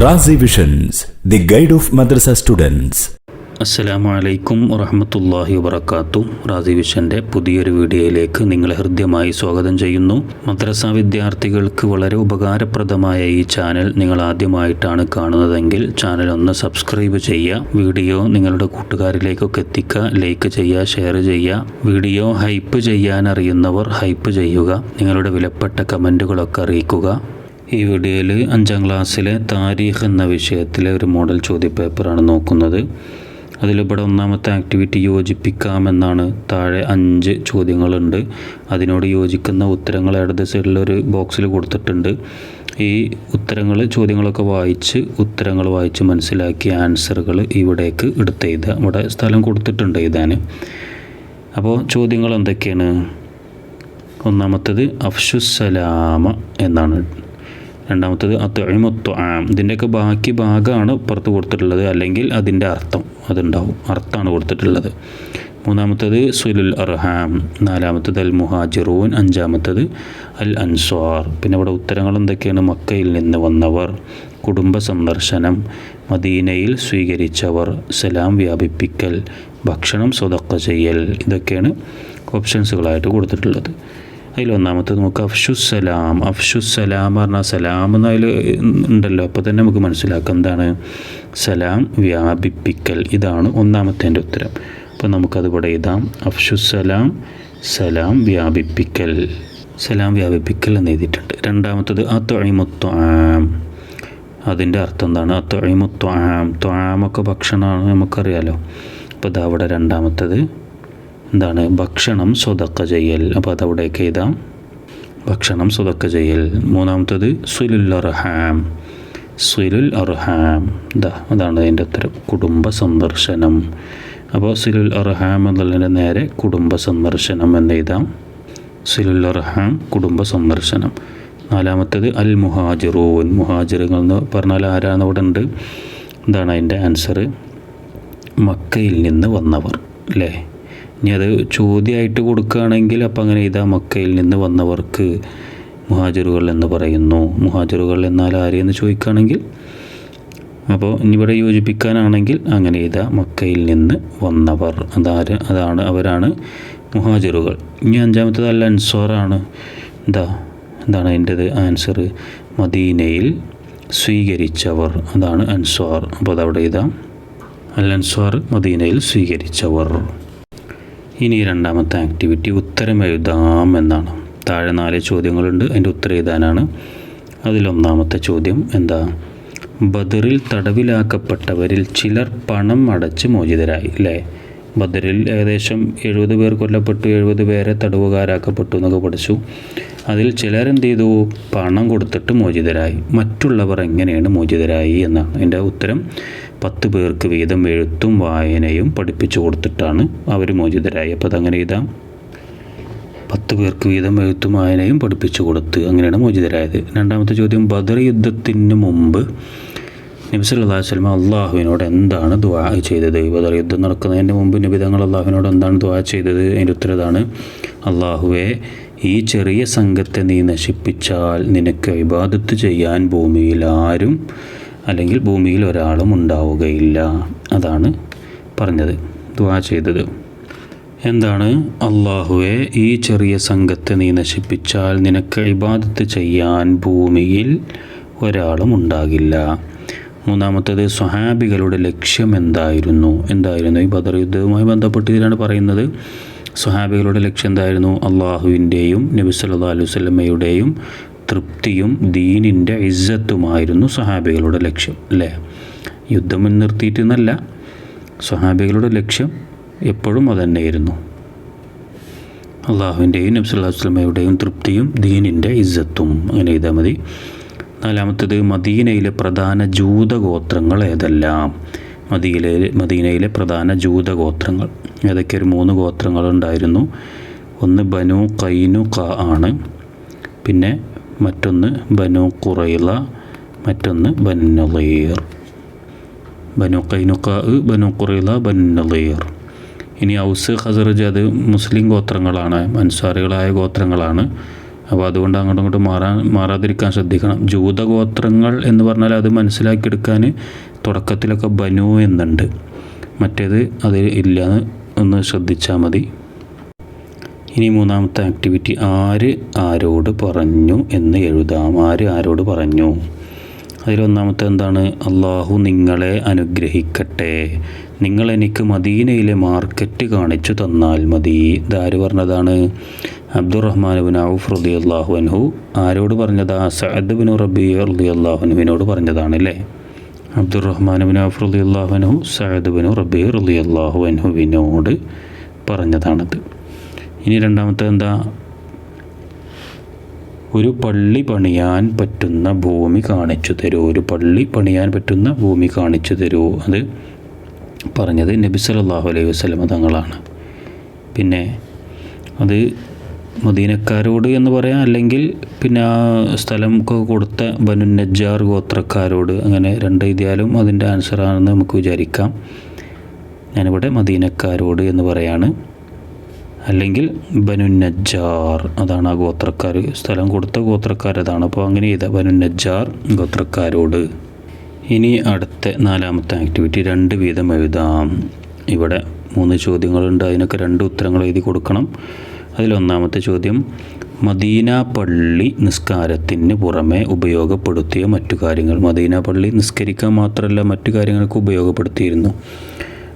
Razi visions, the guide of madrasa students. അസ്സലാമു അലൈക്കും വറഹ്മത്തുള്ളാഹി വബറകാതുഹു. റാസി വിഷൻ്റെ പുതിയൊരു വീഡിയോയിലേക്ക് നിങ്ങളെ ഹൃദ്യമായി സ്വാഗതം ചെയ്യുന്നു. മദ്രസ വിദ്യാർത്ഥികൾക്ക് വളരെ ഉപകാരപ്രദമായ ഈ ചാനൽ നിങ്ങൾ ആദ്യമായിട്ടാണ് കാണുന്നതെങ്കിൽ ചാനൽ ഒന്ന് സബ്സ്ക്രൈബ് ചെയ്യുക. വീഡിയോ നിങ്ങളുടെ കൂട്ടുകാരിലേക്കൊക്കെ എത്തിക്കുക. ലൈക്ക് ചെയ്യുക, ഷെയർ ചെയ്യുക. വീഡിയോ ഹൈപ്പ് ചെയ്യാൻ അറിയുന്നവർ ഹൈപ്പ് ചെയ്യുക. നിങ്ങളുടെ വിലപ്പെട്ട കമൻറ്റുകളൊക്കെ അറിയിക്കുക. ഈ വീഡിയോയിൽ 5ാം ക്ലാസ്സിലെ താരീഖ് എന്ന വിഷയത്തിലെ ഒരു മോഡൽ ചോദ്യപേപ്പറാണ് നോക്കുന്നത്. അതിലിവിടെ ഒന്നാമത്തെ ആക്ടിവിറ്റി യോജിപ്പിക്കാമെന്നാണ്. താഴെ 5 ചോദ്യങ്ങളുണ്ട്. അതിനോട് യോജിക്കുന്ന ഉത്തരങ്ങൾ ഇടത് സൈഡിലൊരു ബോക്സിൽ കൊടുത്തിട്ടുണ്ട്. ഈ ചോദ്യങ്ങളൊക്കെ ഉത്തരങ്ങൾ വായിച്ച് മനസ്സിലാക്കി ആൻസറുകൾ ഇവിടേക്ക് എടുത്തെഴുതുക. ഇവിടെ സ്ഥലം കൊടുത്തിട്ടുണ്ട് എഴുതാൻ. അപ്പോൾ ചോദ്യങ്ങൾ എന്തൊക്കെയാണ്? ഒന്നാമത്തേത് അഫ്ഷുസ്സലാമ എന്നാണ്. രണ്ടാമത്തേത് അത്ഇമുത്ത്വാം. ഇതിൻ്റെയൊക്കെ ബാക്കി ഭാഗമാണ് പുറത്ത് കൊടുത്തിട്ടുള്ളത്, അല്ലെങ്കിൽ അതിൻ്റെ അർത്ഥം അതുണ്ടാവും. അർത്ഥമാണ് കൊടുത്തിട്ടുള്ളത്. മൂന്നാമത്തേത് സുലുൽ അർഹാം. നാലാമത്തേത് അൽ മുഹാജിറൂൻ. 5ാമത്തേത് അൽ അൻസ്വാർ. പിന്നെ ഇവിടെ ഉത്തരങ്ങൾ എന്തൊക്കെയാണ്? മക്കയിൽ നിന്ന് വന്നവർ, കുടുംബ സന്ദർശനം, മദീനയിൽ സ്വീകരിച്ചവർ, സലാം വ്യാപിപ്പിക്കൽ, ഭക്ഷണം സ്വതക്ക ചെയ്യൽ. ഇതൊക്കെയാണ് ഓപ്ഷൻസുകളായിട്ട് കൊടുത്തിട്ടുള്ളത്. അതിലൊന്നാമത്തേത് നമുക്ക് അഫ്ഷുസ്സലാം. അഫ്ഷുസ്സലാം പറഞ്ഞാൽ സലാം എന്നതിൽ ഉണ്ടല്ലോ, അപ്പോൾ തന്നെ നമുക്ക് മനസ്സിലാക്കാം എന്താണ് സലാം വ്യാപിപ്പിക്കൽ. ഇതാണ് ഒന്നാമത്തേൻ്റെ ഉത്തരം. അപ്പോൾ നമുക്കതുകൂടെ എഴുതാം. അഫ്ഷുസ്സലാം, സലാം വ്യാപിപ്പിക്കൽ. സലാം വ്യാപിപ്പിക്കൽ എന്ന് എഴുതിയിട്ടുണ്ട്. രണ്ടാമത്തേത് അത്ഇമുത്ത്വാം. അതിൻ്റെ അർത്ഥം എന്താണ്? അത്ഇമുത്ത്വാം. ത്വാമൊക്കെ ഭക്ഷണമാണ്, നമുക്കറിയാലോ. അപ്പോൾ ഇതാ അവിടെ രണ്ടാമത്തേത് എന്താണ്? ഭക്ഷണം സ്വതക്ക ചെയ്യൽ. അപ്പോൾ അതവിടേക്ക് എഴുതാം, ഭക്ഷണം സ്വതക്ക ചെയ്യൽ. മൂന്നാമത്തേത് സുലുൽ അർഹാം. സുലുൽ അർഹാം അതാണ് അതിൻ്റെ ഉത്തരം, കുടുംബ സന്ദർശനം. അപ്പോൾ സുലുൽ അർഹാം എന്നുള്ളതിൻ്റെ നേരെ കുടുംബ സന്ദർശനം എന്ന് എഴുതാം. സുലുൽ അർഹാം, കുടുംബ സന്ദർശനം. നാലാമത്തേത് അൽ മുഹാജിറൂൻ. മുഹാജിറുകൾ എന്ന് പറഞ്ഞാൽ ആരാണ് അവിടെ ഉണ്ട്? എന്താണ് അതിൻ്റെ ആൻസർ? മക്കയിൽ നിന്ന് വന്നവർ അല്ലേ? ഇനി അത് ചോദ്യമായിട്ട് കൊടുക്കുകയാണെങ്കിൽ അപ്പം അങ്ങനെ ഇതാ, മക്കയിൽ നിന്ന് വന്നവർക്ക് മുഹാജിറുകൾ എന്ന് പറയുന്നു. മുഹാജിറുകൾ എന്നാൽ ആരെയെന്ന് ചോദിക്കുകയാണെങ്കിൽ, അപ്പോൾ ഇനിയിവിടെ യോജിപ്പിക്കാനാണെങ്കിൽ അങ്ങനെ ഇതാ, മക്കയിൽ നിന്ന് വന്നവർ അവരാണ് മുഹാജിറുകൾ. ഇനി 5ാമത്തേത് അൽ അൻസ്വാറാണ്. എന്താണ് അതിൻ്റെത് ആൻസർ? മദീനയിൽ സ്വീകരിച്ചവർ, അതാണ് അൻസ്വാർ. അപ്പോൾ അതവിടെ ഇതാ, അൽ അൻസ്വാർ, മദീനയിൽ സ്വീകരിച്ചവർ. ഇനി രണ്ടാമത്തെ ആക്ടിവിറ്റി ഉത്തരം എഴുതാം എന്നാണ്. താഴെ 4 ചോദ്യങ്ങളുണ്ട്, അതിൻ്റെ ഉത്തരം എഴുതാനാണ്. അതിലൊന്നാമത്തെ ചോദ്യം എന്താ? ബദറിൽ തടവിലാക്കപ്പെട്ടവരിൽ ചിലർ പണം അടച്ച് മോചിതരായി അല്ലേ? ബദറിൽ ഏകദേശം 70 പേർ കൊല്ലപ്പെട്ടു, 70 പേരെ തടവുകാരാക്കപ്പെട്ടു എന്നൊക്കെ പഠിച്ചു. അതിൽ ചിലരെന്ത് ചെയ്തു? പണം കൊടുത്തിട്ട് മോചിതരായി. മറ്റുള്ളവർ എങ്ങനെയാണ് മോചിതരായി എന്നാണ്. അതിൻ്റെ ഉത്തരം 10 പേർക്ക് വീതം എഴുത്തും വായനയും പഠിപ്പിച്ചു കൊടുത്തിട്ടാണ് അവർ മോചിതരായി. അപ്പോൾ അതങ്ങനെ എഴുതാം. 10 പേർക്ക് വീതം എഴുത്തും വായനയും പഠിപ്പിച്ചു കൊടുത്ത് അങ്ങനെയാണ് മോചിതരായത്. രണ്ടാമത്തെ ചോദ്യം, ബദർ യുദ്ധത്തിന് മുമ്പ് നബി സല്ലല്ലാഹു അലൈഹി വസല്ലം അള്ളാഹുവിനോട് എന്താണ് ദുആ ചെയ്തത്? ബദർ യുദ്ധം നടക്കുന്നതിന് മുമ്പ് നബി തങ്ങൾ അള്ളാഹുവിനോട് എന്താണ് ദുആ ചെയ്തത്? അതിൻ്റെ ഉത്തരം ഇതാണ്: അള്ളാഹുവേ, ഈ ചെറിയ സംഘത്തെ നീ നശിപ്പിച്ചാൽ നിനക്ക് ഇബാദത്ത് ചെയ്യാൻ ഭൂമിയിൽ ആരും, അല്ലെങ്കിൽ ഭൂമിയിൽ ഒരാളും ഉണ്ടാവുകയില്ല. അതാണ് പറഞ്ഞത്, ദുആ ചെയ്തത്. എന്താണ്? അള്ളാഹുവേ, ഈ ചെറിയ സംഘത്തെ നീ നശിപ്പിച്ചാൽ നിനക്ക് ഇബാദത്ത് ചെയ്യാൻ ഭൂമിയിൽ ഒരാളും ഉണ്ടാകില്ല. മൂന്നാമത്തേത് സ്വഹാബികളുടെ ലക്ഷ്യം എന്തായിരുന്നു? ഈ ബദർ യുദ്ധവുമായി ബന്ധപ്പെട്ട് ഇതിലാണ് പറയുന്നത്. സ്വഹാബികളുടെ ലക്ഷ്യം എന്തായിരുന്നു? അള്ളാഹുവിൻ്റെയും നബി സല്ലല്ലാഹു അലൈഹി വസല്ലമയുടെയും തൃപ്തിയും ദീനിൻ്റെ ഇസ്സത്തുമായിരുന്നു സ്വഹാബികളുടെ ലക്ഷ്യം അല്ലേ? യുദ്ധം മുൻനിർത്തിയിട്ടെന്നല്ല, സ്വഹാബികളുടെ ലക്ഷ്യം എപ്പോഴും അതുതന്നെയായിരുന്നു. അള്ളാഹുവിൻ്റെയും നബി സല്ലല്ലാഹു അലൈഹി വസല്ലമയുടെയും തൃപ്തിയും ദീനിൻ്റെ ഇസ്സത്തും. അങ്ങനെ ചെയ്താൽ മതി. നാലാമത്തേത് മദീനയിലെ പ്രധാന ജൂതഗോത്രങ്ങൾ ഏതെല്ലാം? മദീനയിലെ പ്രധാന ജൂതഗോത്രങ്ങൾ ഏതൊക്കെ? ഒരു 3 ഗോത്രങ്ങളുണ്ടായിരുന്നു. ഒന്ന് ബനു ഖൈനുഖ ആണ്, പിന്നെ മറ്റൊന്ന് ബനു ഖുറൈള, മറ്റൊന്ന് ബനു നളീർ. ബനു ഖൈനുഖ, ബനു ഖുറൈള, ബനു നളീർ. ഇനി ഔസ് ഖസറജ് അത് മുസ്ലിം ഗോത്രങ്ങളാണ്, അൻസാറികളായ ഗോത്രങ്ങളാണ്. അപ്പോൾ അതുകൊണ്ട് അങ്ങോട്ടും ഇങ്ങോട്ടും മാറാതിരിക്കാൻ ശ്രദ്ധിക്കണം. ജൂതഗോത്രങ്ങൾ എന്ന് പറഞ്ഞാൽ അത് മനസ്സിലാക്കിയെടുക്കാൻ തുടക്കത്തിലൊക്കെ ബനു എന്നുണ്ട്, മറ്റേത് അത് ഇല്ല എന്ന് ഒന്ന് ശ്രദ്ധിച്ചാൽ മതി. ഇനി മൂന്നാമത്തെ ആക്ടിവിറ്റി, ആര് ആരോട് പറഞ്ഞു എന്ന് എഴുതാം. ആര് ആരോട് പറഞ്ഞു. അതിലൊന്നാമത്തെ എന്താണ്? അള്ളാഹു നിങ്ങളെ അനുഗ്രഹിക്കട്ടെ, നിങ്ങൾ എനിക്ക് മദീനയിലെ മാർക്കറ്റ് കാണിച്ചു തന്നാൽ മതി. ഇതാര് പറഞ്ഞതാണ്? അബ്ദുറഹ്മാൻ ബിൻ ഔഫ് റളിയല്ലാഹു അൻഹു. ആരോട് പറഞ്ഞതാ? സഅദ് ബിൻ റബീ റളിയല്ലാഹു അൻഹുവിനോട് പറഞ്ഞതാണ് അല്ലേ. അബ്ദുറഹ്മാൻ ബിൻ ഔഫ് റളിയല്ലാഹു അൻഹു സഅദ് ബിൻ റബീ റളിയല്ലാഹു അൻഹുവിനോട് പറഞ്ഞതാണത്. ഇനി രണ്ടാമത്തെ എന്താ? ഒരു പള്ളി പണിയാൻ പറ്റുന്ന ഭൂമി കാണിച്ചു തരൂ. ഒരു പള്ളി പണിയാൻ പറ്റുന്ന ഭൂമി കാണിച്ചു തരൂ. അത് പറഞ്ഞത് നബി സല്ലല്ലാഹു അലൈഹി വസല്ലം തങ്ങളാണ്. പിന്നെ അത് മദീനക്കാരോട് എന്ന് പറയാം, അല്ലെങ്കിൽ പിന്നെ ആ സ്ഥലം കൊടുത്ത ബനു നജ്ജാർ ഗോത്രക്കാരോട്, അങ്ങനെ രണ്ട് എഴുതിയാലും അതിൻ്റെ ആൻസറാണെന്ന് നമുക്ക് വിചാരിക്കാം. ഞാനിവിടെ മദീനക്കാരോട് എന്ന് പറയാണ്, അല്ലെങ്കിൽ ബനു നജ്ജാർ, അതാണ് ആ ഗോത്രക്കാർ, സ്ഥലം കൊടുത്ത ഗോത്രക്കാരതാണ്. അപ്പോൾ അങ്ങനെ ചെയ്താൽ ബനു നജ്ജാർ ഗോത്രക്കാരോട്. ഇനി അടുത്ത നാലാമത്തെ ആക്ടിവിറ്റി, 2 വീതം എഴുതാം. ഇവിടെ 3 ചോദ്യങ്ങളുണ്ട്, അതിനൊക്കെ 2 ഉത്തരങ്ങൾ എഴുതി കൊടുക്കണം. അതിലൊന്നാമത്തെ ചോദ്യം, മദീന പള്ളി നിസ്കാരത്തിന് പുറമെ ഉപയോഗപ്പെടുത്തിയ മറ്റു കാര്യങ്ങൾ. മദീന പള്ളി നിസ്കരിക്കാൻ മാത്രമല്ല മറ്റു കാര്യങ്ങൾക്ക് ഉപയോഗപ്പെടുത്തിയിരുന്നു.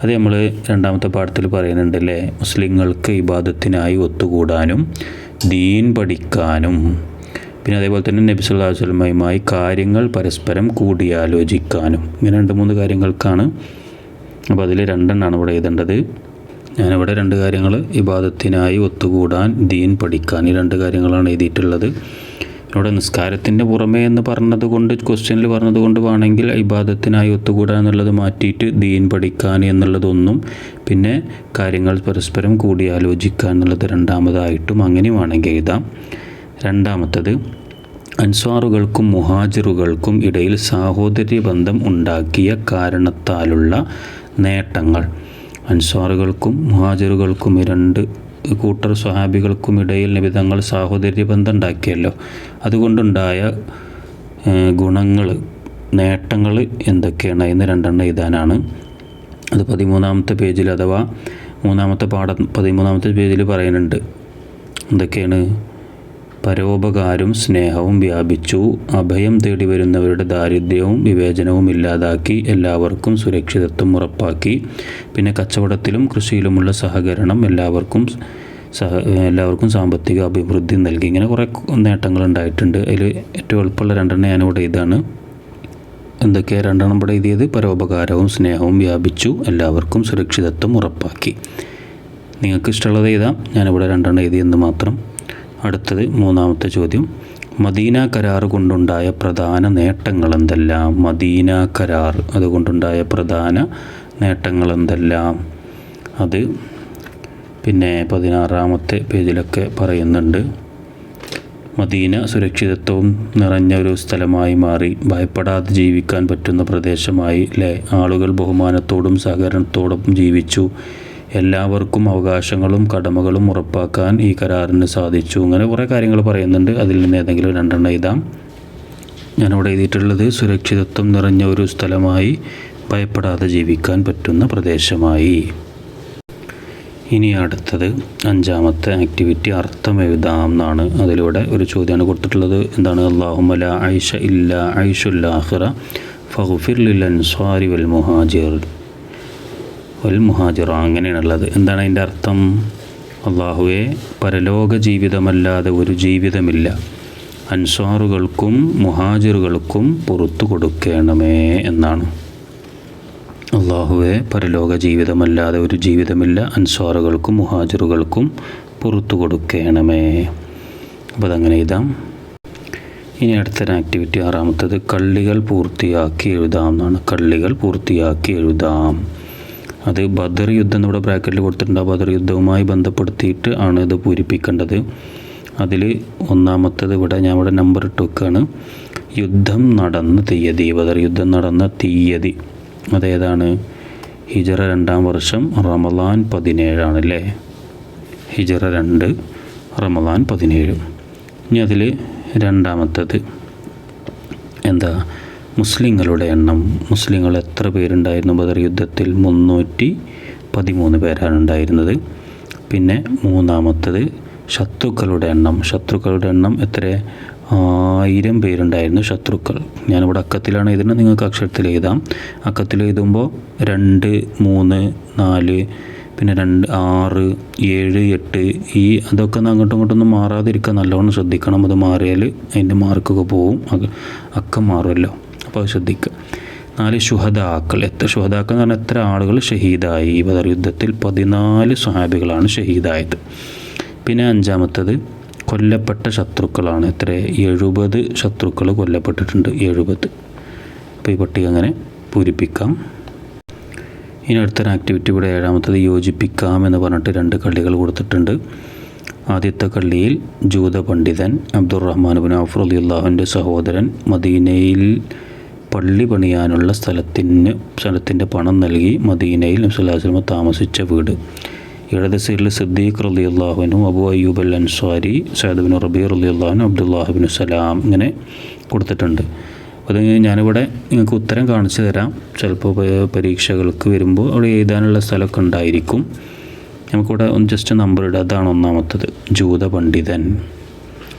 അത് നമ്മൾ രണ്ടാമത്തെ പാഠത്തിൽ പറയുന്നുണ്ടല്ലേ. മുസ്ലിങ്ങൾക്ക് ഇബാദത്തിനായി ഒത്തുകൂടാനും ദീൻ പഠിക്കാനും, പിന്നെ അതേപോലെ തന്നെ നബി സല്ലല്ലാഹു അലൈഹി വസല്ലമയുമായി കാര്യങ്ങൾ പരസ്പരം കൂടിയാലോചിക്കാനും, ഇങ്ങനെ 2-3 കാര്യങ്ങൾക്കാണ്. അപ്പോൾ അതിൽ 2 എണ്ണമാണ് ഇവിടെ എഴുതേണ്ടത്. ഞാനിവിടെ 2 കാര്യങ്ങൾ, ഇബാദത്തിനായി ഒത്തുകൂടാൻ, ദീൻ പഠിക്കാൻ, ഈ 2 കാര്യങ്ങളാണ് എഴുതിയിട്ടുള്ളത്. ഇവിടെ നിസ്കാരത്തിൻ്റെ പുറമേ എന്ന് പറഞ്ഞതുകൊണ്ട്, ക്വസ്റ്റ്യനിൽ പറഞ്ഞതുകൊണ്ട് വേണമെങ്കിൽ ഇബാദത്തിനായി ഒത്തുകൂടാൻ എന്നുള്ളത് മാറ്റിയിട്ട് ദീൻ പഠിക്കാൻ എന്നുള്ളതൊന്നും, പിന്നെ കാര്യങ്ങൾ പരസ്പരം കൂടിയാലോചിക്കാൻ എന്നുള്ളത് രണ്ടാമതായിട്ടും അങ്ങനെ വേണമെങ്കിൽ എഴുതാം. രണ്ടാമത്തത്, അൻസ്വാറുകൾക്കും മുഹാജിറുകൾക്കും ഇടയിൽ സാഹോദര്യ ബന്ധം ഉണ്ടാക്കിയ കാരണത്താലുള്ള നേട്ടങ്ങൾ. അൻസ്വാറുകൾക്കും മുഹാജിറുകൾക്കും ഈ 2 കൂട്ടർ സ്വഹാബികൾക്കും ഇടയിൽ നബി തങ്ങൾ സാഹോദര്യ ബന്ധം ഉണ്ടാക്കിയല്ലോ, അതുകൊണ്ടുണ്ടായ ഗുണങ്ങൾ, നേട്ടങ്ങൾ എന്തൊക്കെയാണ് എന്ന് 2 എണ്ണം എഴുതാനാണ്. അത് 13-ാമത്തെ പേജിൽ, അഥവാ 3-ാമത്തെ പാഠം 13-ാമത്തെ പേജിൽ പറയുന്നുണ്ട്. എന്തൊക്കെയാണ്? പരോപകാരവും സ്നേഹവും വ്യാപിച്ചു, അഭയം തേടി വരുന്നവരുടെ ദാരിദ്ര്യവും വിവേചനവും ഇല്ലാതാക്കി, എല്ലാവർക്കും സുരക്ഷിതത്വം ഉറപ്പാക്കി, പിന്നെ കച്ചവടത്തിലും കൃഷിയിലുമുള്ള സഹകരണം, എല്ലാവർക്കും സാമ്പത്തിക അഭിവൃദ്ധി നൽകി. ഇങ്ങനെ കുറേ നേട്ടങ്ങൾ ഉണ്ടായിട്ടുണ്ട്. അതിൽ ഏറ്റവും എളുപ്പമുള്ള 2 എണ്ണം ഞാനിവിടെ ഇതാണ്. എന്തൊക്കെയാണ് 2 എണ്ണം ഇവിടെ എഴുതിയത്? പരോപകാരവും സ്നേഹവും വ്യാപിച്ചു, എല്ലാവർക്കും സുരക്ഷിതത്വം ഉറപ്പാക്കി. നിങ്ങൾക്ക് ഇഷ്ടമുള്ളത് എഴുതാം, ഞാനിവിടെ 2 എണ്ണം എഴുതിയെന്ന് മാത്രം. അടുത്തത് 3-ാമത്തെ ചോദ്യം, മദീന കരാർ കൊണ്ടുണ്ടായ പ്രധാന നേട്ടങ്ങൾ എന്തെല്ലാം? മദീന കരാർ അതുകൊണ്ടുണ്ടായ പ്രധാന നേട്ടങ്ങൾ എന്തെല്ലാം? അത് പിന്നെ 16-ാമത്തെ പേജിലൊക്കെ പറയുന്നുണ്ട്. മദീന സുരക്ഷിതത്വവും നിറഞ്ഞ ഒരു സ്ഥലമായി മാറി, ഭയപ്പെടാതെ ജീവിക്കാൻ പറ്റുന്ന പ്രദേശമായി അല്ലേ. ആളുകൾ ബഹുമാനത്തോടും സഹകരണത്തോടും ജീവിച്ചു, എല്ലാവർക്കും അവകാശങ്ങളും കടമകളും ഉറപ്പാക്കാൻ ഈ കരാറിന് സാധിച്ചു. അങ്ങനെ കുറേ കാര്യങ്ങൾ പറയുന്നുണ്ട്. അതിൽ നിന്ന് ഏതെങ്കിലും 2 എണ്ണം എഴുതാം. ഞാനിവിടെ എഴുതിയിട്ടുള്ളത് സുരക്ഷിതത്വം നിറഞ്ഞ ഒരു സ്ഥലമായി, ഭയപ്പെടാതെ ജീവിക്കാൻ പറ്റുന്ന പ്രദേശമായി. ഇനി അടുത്തത് 5-ാമത്തെ ആക്ടിവിറ്റി, അർത്ഥം എഴുതാം എന്നാണ്. അതിലൂടെ ഒരു ചോദ്യമാണ് കൊടുത്തിട്ടുള്ളത്. എന്താണ്? അല്ലാഹുമ്മ ലാ ഐഷ ഇല്ലാ ഐഷുൽ ആഖിറ ഫഗ്ഫിർ ലിൽ അൻസ്വാരി വൽ മുഹാജിറ. അങ്ങനെയാണുള്ളത്. എന്താണ് അതിൻ്റെ അർത്ഥം? അല്ലാഹുവേ, പരലോക ജീവിതമല്ലാതെ ഒരു ജീവിതമില്ല, അൻസ്വാറുകൾക്കും മുഹാജിറുകൾക്കും പുറത്തു കൊടുക്കണമേ എന്നാണ്. അല്ലാഹുവേ, പരലോക ജീവിതമല്ലാതെ ഒരു ജീവിതമില്ല, അൻസ്വാറുകൾക്കും മുഹാജിറുകൾക്കും പുറത്തു കൊടുക്കണമേ. അപ്പോൾ അതങ്ങനെ എഴുതാം. ഇനി അടുത്തൊരു ആക്ടിവിറ്റി 6-ാമത്തത്, കള്ളികൾ പൂർത്തിയാക്കി എഴുതാം എന്നാണ്. കള്ളികൾ പൂർത്തിയാക്കി എഴുതാം. അത് ബദർ യുദ്ധം ഇവിടെ ബ്രാക്കറ്റിൽ കൊടുത്തിട്ടുണ്ട്. ആ ബദർ യുദ്ധവുമായി ബന്ധപ്പെടുത്തിയിട്ട് ആണ് ഇത് പൂരിപ്പിക്കേണ്ടത്. അതിൽ 1-ാമത്തത് ഞാൻ ഇവിടെ നമ്പർ ഇട്ട് വെക്കുകയാണ്. യുദ്ധം നടന്ന തീയതി, ബദർ യുദ്ധം നടന്ന തീയതി അതേതാണ്? ഹിജറ 2-ാം വർഷം റമളാൻ 17 ആണല്ലേ. ഹിജറ 2 റമളാൻ 17. ഇനി അതിൽ രണ്ടാമത്തത് എന്താ, മുസ്ലിങ്ങളുടെ എണ്ണം. മുസ്ലിങ്ങൾ എത്ര പേരുണ്ടായിരുന്നു ബദർ യുദ്ധത്തിൽ? 313 പേരാണ് ഉണ്ടായിരുന്നത്. പിന്നെ മൂന്നാമത്തത് ശത്രുക്കളുടെ എണ്ണം. ശത്രുക്കളുടെ എണ്ണം എത്ര? 1000 പേരുണ്ടായിരുന്നു ശത്രുക്കൾ. ഞാനിവിടെ അക്കത്തിലാണ് എഴുതുന്നത്, നിങ്ങൾക്ക് അക്ഷരത്തിൽ എഴുതാം. അക്കത്തിൽ എഴുതുമ്പോൾ 2, 3, 4, പിന്നെ 2, 6, 7, 8 അതൊക്കെ അങ്ങോട്ടും ഇങ്ങോട്ടൊന്നും മാറാതിരിക്കുക, നല്ലോണം ശ്രദ്ധിക്കണം. അത് മാറിയാൽ അതിൻ്റെ മാർക്കൊക്കെ പോവും, അക്കം മാറുമല്ലോ, അപ്പോൾ അത് ശ്രദ്ധിക്കുക. 4 ശുഹദാക്കൾ. ശുഹദാക്കൾ എന്ന് പറഞ്ഞാൽ എത്ര ആളുകൾ ഷഹീദായി? ഈ ബദർ യുദ്ധത്തിൽ 14 സ്വഹാബികളാണ് ഷഹീദായത്. പിന്നെ അഞ്ചാമത്തത് കൊല്ലപ്പെട്ട ശത്രുക്കളാണ്. എത്ര? 70 ശത്രുക്കൾ കൊല്ലപ്പെട്ടിട്ടുണ്ട്. 70. അപ്പോൾ ഈ പട്ടിക അങ്ങനെ പൂരിപ്പിക്കാം. ഇനി അടുത്തൊരു ആക്ടിവിറ്റി ഇവിടെ ഏഴാമത്തത് യോജിപ്പിക്കാം എന്ന് പറഞ്ഞിട്ട് 2 കള്ളികൾ കൊടുത്തിട്ടുണ്ട്. ആദ്യത്തെ കള്ളിയിൽ ജൂത പണ്ഡിതൻ അബ്ദുറഹ്മാൻ ബിൻ ഔഫ് റളിയല്ലാഹുവിൻ്റെ സഹോദരൻ മദീനയിൽ പള്ളി പണിയാനുള്ള സ്ഥലത്തിൻ്റെ പണം നൽകി മദീനയിൽ നബി സല്ലല്ലാഹു അലൈഹി വസല്ലം താമസിച്ച വീട്. ഇടത് സൈഡിൽ സിദ്ദീഖ് റളിയല്ലാഹു അൻഹു, അബൂ അയ്യൂബ് അൽ അൻസാരി, സഅദ് ബിൻ റബീ റളിയല്ലാഹു അൻഹു, അബ്ദുല്ലാഹ് ബിൻ സലാം ഇങ്ങനെ കൊടുത്തിട്ടുണ്ട്. അത് ഞാനിവിടെ നിങ്ങൾക്ക് ഉത്തരം കാണിച്ചു തരാം. ചിലപ്പോൾ പരീക്ഷകൾക്ക് വരുമ്പോൾ അവിടെ എഴുതാനുള്ള സ്ഥലമൊക്കെ ഉണ്ടായിരിക്കും. നമുക്കിവിടെ ഒന്ന് ജസ്റ്റ് നമ്പർ ഇടുക. അതാണ് ഒന്നാമത്തത്, ജൂത പണ്ഡിതൻ.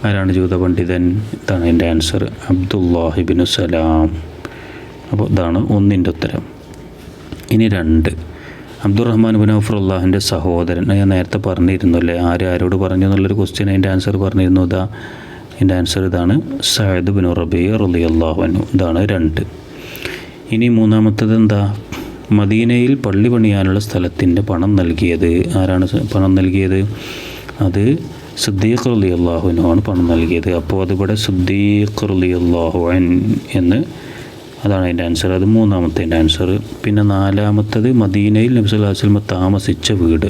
ആരാണ് ജൂത പണ്ഡിതൻ? ഇതാണ് എൻ്റെ ആൻസർ, അബ്ദുല്ലാഹി ബിൻ സലാം. അപ്പോൾ ഇതാണ് 1ൻ്റെ ഉത്തരം. ഇനി 2, അബ്ദുറഹ്മാൻ ബിൻ ഔഫ് റളിയല്ലാഹുവിൻ്റെ സഹോദരൻ. ഞാൻ നേരത്തെ പറഞ്ഞിരുന്നു അല്ലേ, ആരോട് പറഞ്ഞു എന്നുള്ളൊരു ക്വസ്റ്റ്യൻ അതിൻ്റെ ആൻസർ പറഞ്ഞിരുന്നു. എൻ്റെ ആൻസർ ഇതാണ്, സഅദ് ബിൻ റബീ റളിയല്ലാഹു അൻഹു. ഇതാണ് 2. ഇനി മൂന്നാമത്തത് എന്താ? മദീനയിൽ പള്ളി പണിയാനുള്ള സ്ഥലത്തിൻ്റെ പണം നൽകിയത്. ആരാണ് പണം നൽകിയത്? അത് സിദ്ദീഖ് റളിയല്ലാഹു അൻഹു ആണ് പണം നൽകിയത്. അപ്പോൾ അതിവിടെ സിദ്ദീഖ് റളിയല്ലാഹു അൻഹു എന്ന്, അതാണ് അതിൻ്റെ ആൻസർ. അത് മൂന്നാമത്തെ ആൻസർ. പിന്നെ നാലാമത്തത് മദീനയിൽ നബി സല്ലല്ലാഹു അലൈഹി വസല്ലം താമസിച്ച വീട്.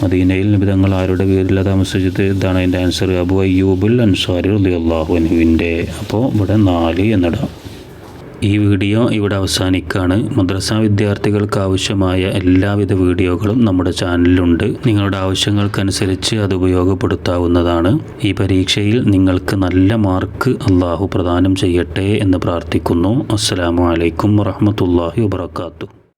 മദീനയിൽ നബി തങ്ങൾ ആരുടെ വീട്ടിലാണ് താമസിച്ചത്? ഇതാണ് അതിൻ്റെ ആൻസർ, അബൂ അയ്യൂബുൽ അൻസാരി റളിയല്ലാഹു അൻഹുവിൻ്റെ. അപ്പോൾ ഇവിടെ 4 എന്നിടാം. ഈ വീഡിയോ ഇവിടെ അവസാനിക്കുകയാണ്. മദ്രസ വിദ്യാർത്ഥികൾക്ക് ആവശ്യമായ എല്ലാവിധ വീഡിയോകളും നമ്മുടെ ചാനലിലുണ്ട്. നിങ്ങളുടെ ആവശ്യങ്ങൾക്കനുസരിച്ച് അത് ഉപയോഗപ്പെടുത്താവുന്നതാണ്. ഈ പരീക്ഷയിൽ നിങ്ങൾക്ക് നല്ല മാർക്ക് അള്ളാഹു പ്രദാനം ചെയ്യട്ടെ എന്ന് പ്രാർത്ഥിക്കുന്നു. അസ്സലാമു അലൈക്കും വറഹ്മത്തുള്ളാഹി വബറകാതുഹു.